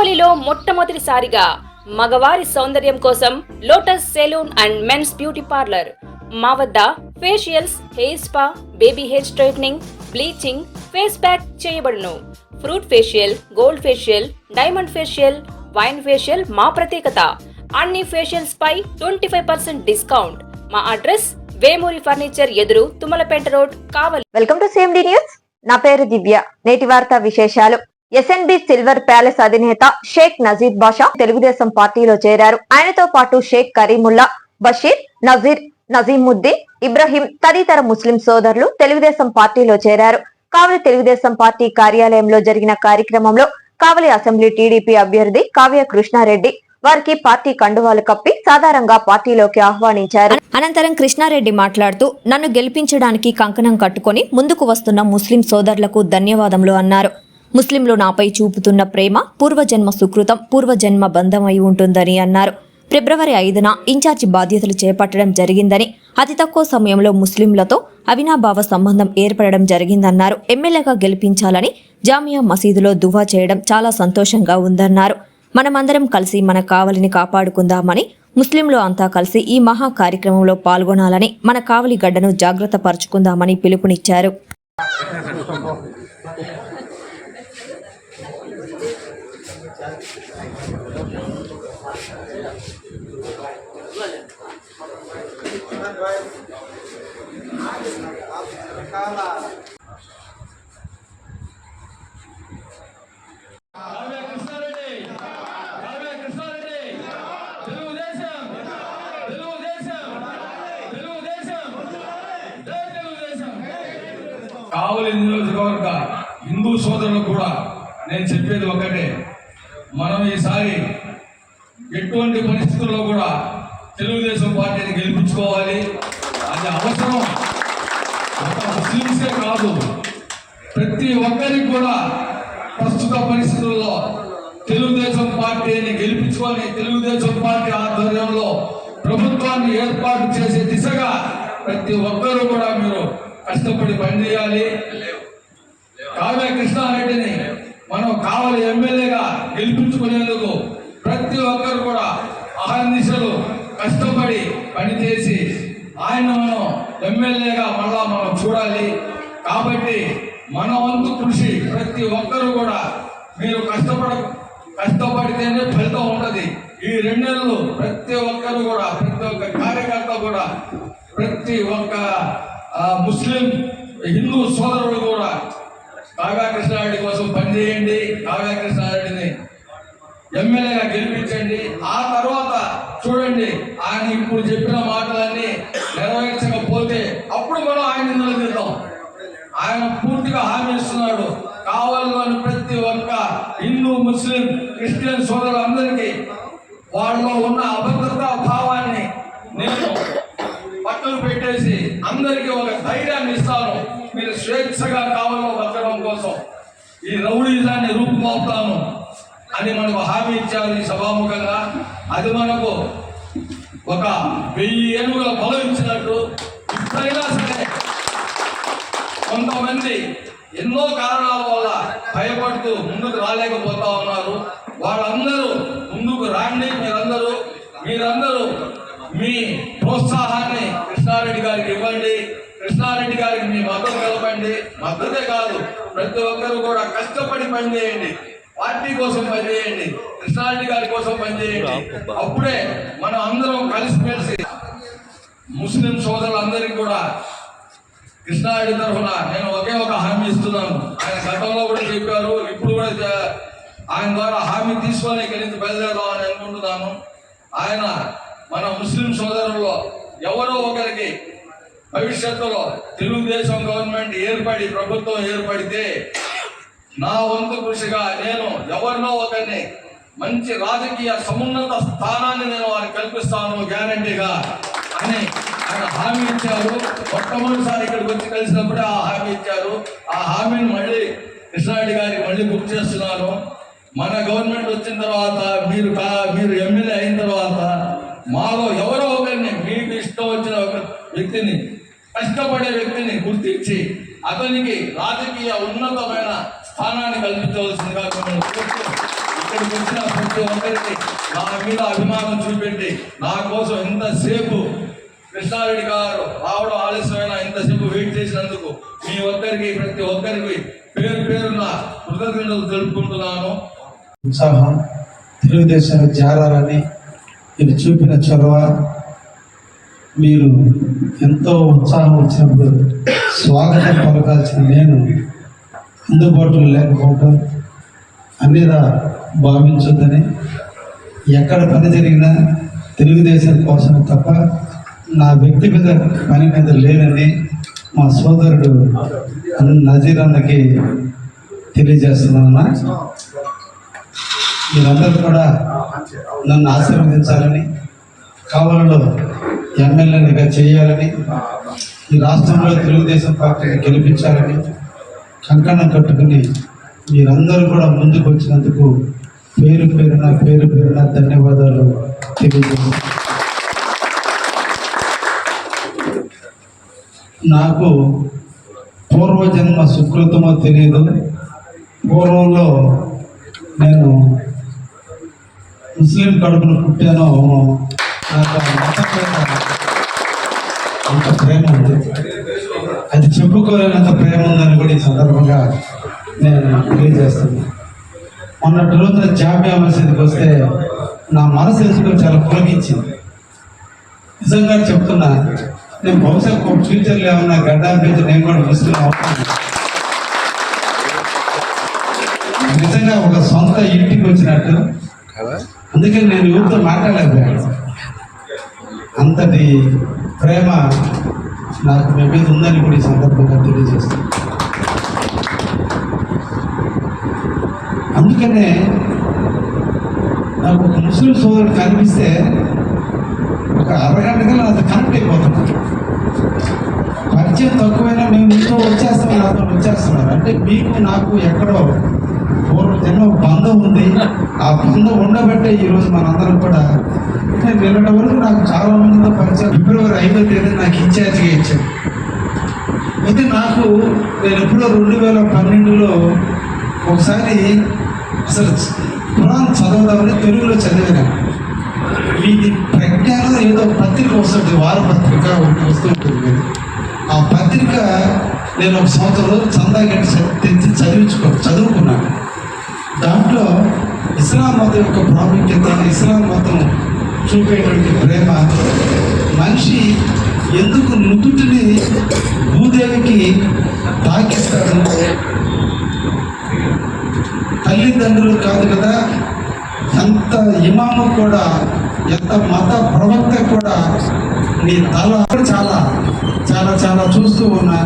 కావలిలో మొట్టమొదటిసారిగా మగవారి సౌందర్యం కోసం lotus salon and men's beauty parlour. మా వద్ద facials, hair spa, baby hair straightening, bleaching, face pack చేయబడును. Fruit facial, gold facial, diamond facial, wine facial మా ప్రత్యేకత. అన్ని ఫేషియల్స్ పై 25% డిస్కౌంట్. మా అడ్రస్ వేమూరి ఫర్నిచర్ ఎదురు, Tummalapeta road, Kavali. Welcome to CMD news. నా పేరు దివ్య. నేటి వార్తా విశేషాలు. SNB సిల్వర్ ప్యాలెస్ అధినేత షేక్ నజీర్ బాషా తెలుగుదేశం పార్టీలో చేరారు. ఆయనతో పాటు షేక్ కరీముల్లా, బషీర్, నజీర్, నజీముద్దీన్, ఇబ్రహీం తదితర ముస్లిం సోదరులు తెలుగుదేశం పార్టీలో చేరారు. కావలి తెలుగుదేశం పార్టీ కార్యాలయంలో జరిగిన కార్యక్రమంలో కావలి అసెంబ్లీ టీడీపీ అభ్యర్థి కావ్య కృష్ణారెడ్డి వారికి పార్టీ కండువాలు కప్పి సాధారణంగా పార్టీలోకి ఆహ్వానించారు. అనంతరం కృష్ణారెడ్డి మాట్లాడుతూ, నన్ను గెలిపించడానికి కంకణం కట్టుకుని ముందుకు వస్తున్న ముస్లిం సోదరులకు ధన్యవాదములు అన్నారు. ముస్లింలు నాపై చూపుతున్న ప్రేమ పూర్వజన్మ సుకృతం, పూర్వజన్మ బంధం అయి ఉంటుందని అన్నారు. ఫిబ్రవరి 5న ఇన్ఛార్జి బాధ్యతలు చేపట్టడం జరిగిందని, అతి తక్కువ సమయంలో ముస్లింలతో అవినాభావ సంబంధం ఏర్పడడం జరిగిందన్నారు. ఎమ్మెల్యేగా గెలిపించాలని జామియా మసీదులో దువా చేయడం చాలా సంతోషంగా ఉందన్నారు. మనమందరం కలిసి మన కావలిని కాపాడుకుందామని, ముస్లింలు అంతా కలిసి ఈ మహా కార్యక్రమంలో పాల్గొనాలని, మన కావలి గడ్డను జాగ్రత్త పరుచుకుందామని పిలుపునిచ్చారు. కావలి నియోజకవర్గ హిందూ సోదరులకు కూడా నేను చెప్పేది ఒకటే, మనం ఈసారి ఎటువంటి పరిస్థితుల్లో కూడా తెలుగుదేశం పార్టీని గెలిపించుకోవాలి. అది అవసరం. ఒక ముస్లింసే కాదు, ప్రతి ఒక్కరికి కూడా ప్రస్తుత పరిస్థితుల్లో తెలుగుదేశం పార్టీని గెలిపించుకొని తెలుగుదేశం పార్టీ ఆధ్వర్యంలో ప్రభుత్వాన్ని ఏర్పాటు చేసే దిశగా ప్రతి ఒక్కరూ కూడా మీరు కష్టపడి పనిచేయాలి. కావ్య కృష్ణారెడ్డిని మనం కావలి ఎమ్మెల్యేగా గెలిపించుకునేందుకు ప్రతి ఒక్కరు కూడా అహర్నిశలు కష్టపడి పనిచేసి ఆయన మనం ఎమ్మెల్యేగా మళ్ళా మనం చూడాలి. కాబట్టి మన వంతు కృషి ప్రతి ఒక్కరు కూడా మీరు కష్టపడితేనే ఫలితం ఉంటుంది. ఈ 2 నెలలు ప్రతి ఒక్కరు కూడా, ప్రతి ఒక్క కార్యకర్త కూడా, ప్రతి ఒక్క ముస్లిం హిందూ సోదరుడు కూడా కావ్య కృష్ణారెడ్డి కోసం పనిచేయండి. కావ్య కృష్ణారెడ్డిని ఎమ్మెల్యేగా గెలిపించండి. ఆ తర్వాత చూడండి, ఆయన ఇప్పుడు చెప్పిన మాటలన్నీ నెరవేర్చకపోతే అప్పుడు మనం ఆయన నిలదీద్దాం. ఆయన పూర్తిగా హామీ ఇస్తున్నాడు. కావలిలోని ప్రతి ఒక్క హిందూ, ముస్లిం, క్రిస్టియన్ సోదరులందరికీ వాళ్ళలో ఉన్న అభద్రతా భావాన్ని నేను పక్కన పెట్టేసి అందరికీ ఒక ధైర్యాన్ని ఇస్తాను. మీరు స్వేచ్ఛగా కావాలో బతకడం కోసం ఈ రౌడీజాన్ని రూపుమాపుతాను అని మనకు హామీ ఇచ్చారు ఈ సభాముఖంగా. అది మనకు ఒక 1000 ఏనుగుల బలం ఇచ్చినట్టు. ఇప్పుడైనా సరే కొంతమంది ఎన్నో కారణాల వల్ల భయపడుతూ ముందుకు రాలేకపోతా ఉన్నారు. వాళ్ళందరూ ముందుకు రాండి. మీరందరూ మీ ప్రోత్సాహాన్ని కృష్ణారెడ్డి గారికి ఇవ్వండి. కృష్ణారెడ్డి గారికి మీ మద్దతు కలపండి. మద్దతే కాదు, ప్రతి ఒక్కరు కూడా కష్టపడి పనిచేయండి. పార్టీ కోసం పనిచేయండి, కృష్ణారెడ్డి గారి కోసం పనిచేయండి. అప్పుడే మనం అందరం కలిసిమెలిసి ముస్లిం సోదరులందరికీ కూడా కృష్ణారెడ్డి తరఫున నేను ఒకే ఒక హామీ ఇస్తున్నాను. ఆయన గతంలో కూడా చెప్పారు, ఇప్పుడు కూడా ఆయన ద్వారా హామీ తీసుకొని ఇక్కడి నుంచి బయలుదేరాలని అనుకుంటున్నాను. ఆయన మన ముస్లిం సోదరుల్లో ఎవరో ఒకరికి భవిష్యత్తులో తెలుగుదేశం గవర్నమెంట్ ఏర్పడి ప్రభుత్వం ఏర్పడితే నా వంతు కృషిగా నేను ఎవరినో ఒకరిని మంచి రాజకీయ సమున్నత స్థానాన్ని నేను వారికి కల్పిస్తాను గ్యారంటీగా అని ఆయన హామీ ఇచ్చారు. మొట్టమొదటిసారి ఇక్కడికి వచ్చి కలిసినప్పుడే ఆ హామీ ఇచ్చారు. ఆ హామీని మళ్ళీ కృష్ణారెడ్డి గారికి మళ్ళీ గుర్తు చేస్తున్నాను. మన గవర్నమెంట్ వచ్చిన తర్వాత మీరు ఎమ్మెల్యే అయిన తర్వాత మాలో ఎవరో ఒకరిని, మీకు ఇష్టం వచ్చిన ఒక వ్యక్తిని, కష్టపడే వ్యక్తిని గుర్తించి అతనికి రాజకీయ ఉన్నతమైన స్థానాన్ని కల్పించవలసిందిగా ఇక్కడికి వచ్చిన ప్రతి ఒక్కరికి నా మీద అభిమానం చూపెట్టి నా కోసం ఇంతసేపు కృష్ణారెడ్డి గారు రావడం ఆలస్యమైన ఇంతసేపు వెయిట్ చేసినందుకు మీ ఒక్కరికి ప్రతి ఒక్కరికి పేరు పేరున కృతజ్ఞతలు తెలుపుకుంటున్నాను. ఉత్సాహం తెలుగుదేశం చేరాలని మీరు చూపిన చొరవ, మీరు ఎంతో ఉత్సాహం వచ్చినప్పుడు స్వాగతం పలకాల్సిన నేను అందుబాటులో లేకపోవడం అన్నిదా భావించొద్దని, ఎక్కడ పని జరిగినా తెలుగుదేశం కోసం తప్ప నా వ్యక్తిగత పని మీద లేనని మా సోదరుడు నజీర్ అన్నకి తెలియజేస్తున్నాను. మీరందరూ కూడా నన్ను ఆశీర్వదించాలని, కావలలో ఎమ్మెల్యేగా చేయాలని, ఈ రాష్ట్రంలో తెలుగుదేశం పార్టీని గెలిపించాలని కంకణం కట్టుకుని మీరందరూ కూడా ముందుకు వచ్చినందుకు పేరు పేరున ధన్యవాదాలు తెలియజేస్తున్నాను. నాకు పూర్వజన్మ సుకృతమో తెలియదు. పూర్వంలో నేను ముస్లిం కడుపును పుట్టానో నాకు మతం మీద అంత ప్రేమ ఉంది. అది చెప్పుకోలేనంత ప్రేమ ఉందని కూడా ఈ సందర్భంగా నేను తెలియజేస్తున్నాను. మొన్నటి రోజున జామియా మసీదుకి వస్తే నా మనసు ఎందుకో చాలా పులకించింది. నిజంగా చెప్తున్నా, నేను బహుశా ఫ్యూచర్లో ఏమన్నా గడ్డా పేరు నేను కూడా ముస్లిం అవుతాను. నిజంగా ఒక సొంత ఇంటికి వచ్చినట్టు. అందుకని నేను యూత్తో మాట్లాడలేకపోయాను. అంతటి ప్రేమ నాకు మీ మీద ఉందని కూడా ఈ సందర్భంగా తెలియజేస్తాను. అందుకనే నాకు ఒక ముస్లిం సోదరుడు కనిపిస్తే ఒక అరగంటగా నాతో కనెక్ట్ అయిపోతున్నాను. పరిచయం తక్కువైనా మేము ఇంట్లో వచ్చేస్తాం, నాతో వచ్చేస్తున్నారు. అంటే మీకు నాకు ఎక్కడో పూర్వజన్మ బంధం ఉంది. ఆ బంధం ఉండబట్టే ఈరోజు మనందరం కూడా, నేను నిన్నటి వరకు నాకు చాలా మందితో పరిచయం. ఫిబ్రవరి 5వ తేదీ నాకు ఇన్ఛార్జిగా ఇచ్చాను. అయితే నాకు నేను ఎప్పుడో 2012లో ఒకసారి అసలు ఖురాన్ చదవదామని తెలుగులో చదివినాను. మీది ప్రజ్ఞానం ఏదో పత్రిక వస్తుంది, వారపత్రిక వస్తూ ఉంటుంది. ఆ పత్రిక నేను ఒక సంవత్సరం రోజులు చందా గట్టి తెచ్చి చదువుకున్నాను. దాంట్లో ఇస్లాం మతం యొక్క ప్రాముఖ్యత, ఇస్లాం మతం చూపేటువంటి ప్రేమ, మనిషి ఎందుకు నుదుటిని భూదేవికి తాకిస్తాడు, తల్లిదండ్రులు కాదు కదా, ఎంత ఇమాము కూడా, ఎంత మత ప్రవక్త కూడా నీ తల చాలా చాలా చాలా చూస్తూ ఉన్నా.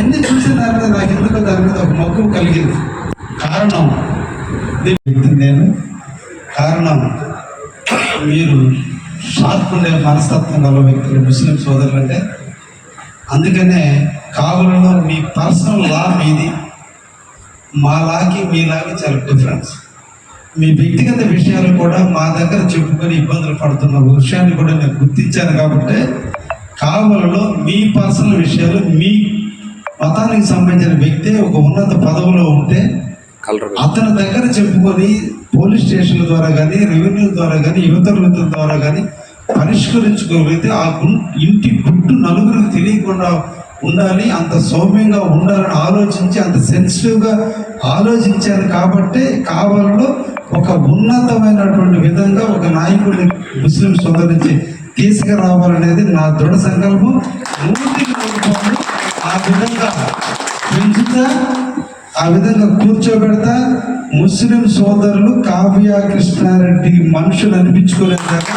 ఎన్ని చూసిన దాని మీద నాకు ఎందుకు దాని మీద ఒక మక్కువ కలిగింది. కారణం మీరు షార్ప్ ఉండే మనస్తత్వం గల వ్యక్తులు ముస్లిం సోదరులు అంటే. అందుకనే కావులలో మీ పర్సనల్ లా మీది, మా లాకి మీ లాకి చాలా డిఫరెన్స్. మీ వ్యక్తిగత విషయాలు కూడా మా దగ్గర చెప్పుకొని ఇబ్బందులు పడుతున్న విషయాన్ని కూడా నేను గుర్తించాను. కాబట్టి కావలలో మీ పర్సనల్ విషయాలు, మీ మతానికి సంబంధించిన వ్యక్తి ఒక ఉన్నత పదవిలో ఉంటే అతని దగ్గర చెప్పుకొని పోలీస్ స్టేషన్ల ద్వారా కానీ, రెవెన్యూ ద్వారా కానీ, యువతల ద్వారా కానీ పరిష్కరించుకోగలిగితే ఆ ఇంటి గుట్టు నలుగురికి తెలియకుండా ఉండాలి, అంత సౌమ్యంగా ఉండాలని ఆలోచించి, అంత సెన్సిటివ్గా ఆలోచించారు. కాబట్టి కావలలో ఒక ఉన్నతమైనటువంటి విధంగా ఒక నాయకుడిని ముస్లిం సోదరు నుంచి తీసుకురావాలనేది నా దృఢ సంకల్పం. 100% ఆ విధంగా పెంచుతా, ఆ విధంగా కూర్చోబెడతా. ముస్లిం సోదరులు కావ్య కృష్ణారెడ్డి మనుషులు అనిపించుకోలేదాకా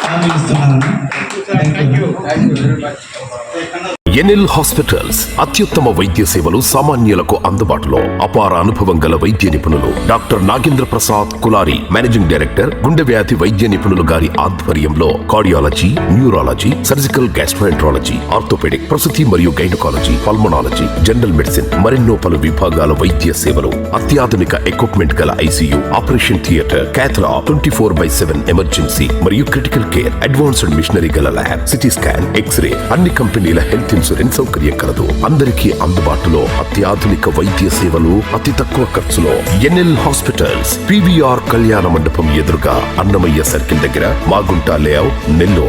హామీ ఇస్తున్నాను. ఎన్ఎల్ హాస్పిటల్స్ అత్యుత్తమ వైద్య సేవలు సామాన్యులకు అందుబాటులో. అపార అనుభవం గల వైద్య నిపుణులు doctor Nagendra Prasad Kulari, managing director, గుండె వ్యాధి వైద్య నిపుణులు గారి ఆధ్వర్యంలో cardiology, neurology, surgical gastroenterology, orthopaedic, ప్రసూతి మరియు గైనకాలజీ, పల్మనాలజీ, జనరల్ మెడిసిన్, మరెన్నో పలు విభాగాల వైద్య సేవలు. అత్యాధునిక ఎక్విప్మెంట్ గల ఐసీయూ, ఆపరేషన్ థియేటర్, క్యాథ్లా, 24/7 ఎమర్జెన్సీ మరియు క్రిటికల్ కేర్, అడ్వాన్స్డ్ మిషనరీ గల ల్యాబ్, సిటీ స్కాన్, ఎక్స్రే, అన్ని కంపెనీల హెల్త్ ఇన్సూరెన్స్ సౌకర్యం కలదు. అందరికీ అందుబాటులో అత్యాధునిక వైద్య సేవలు అతి తక్కువ ఖర్చులో. ఎన్ఎల్ హాస్పిటల్స్, పివిఆర్ కళ్యాణ మండపం ఎదురుగా, అన్నమయ్య సర్కిల్ దగ్గర, మాగుంట లేఅవుట్, నెల్లూరు.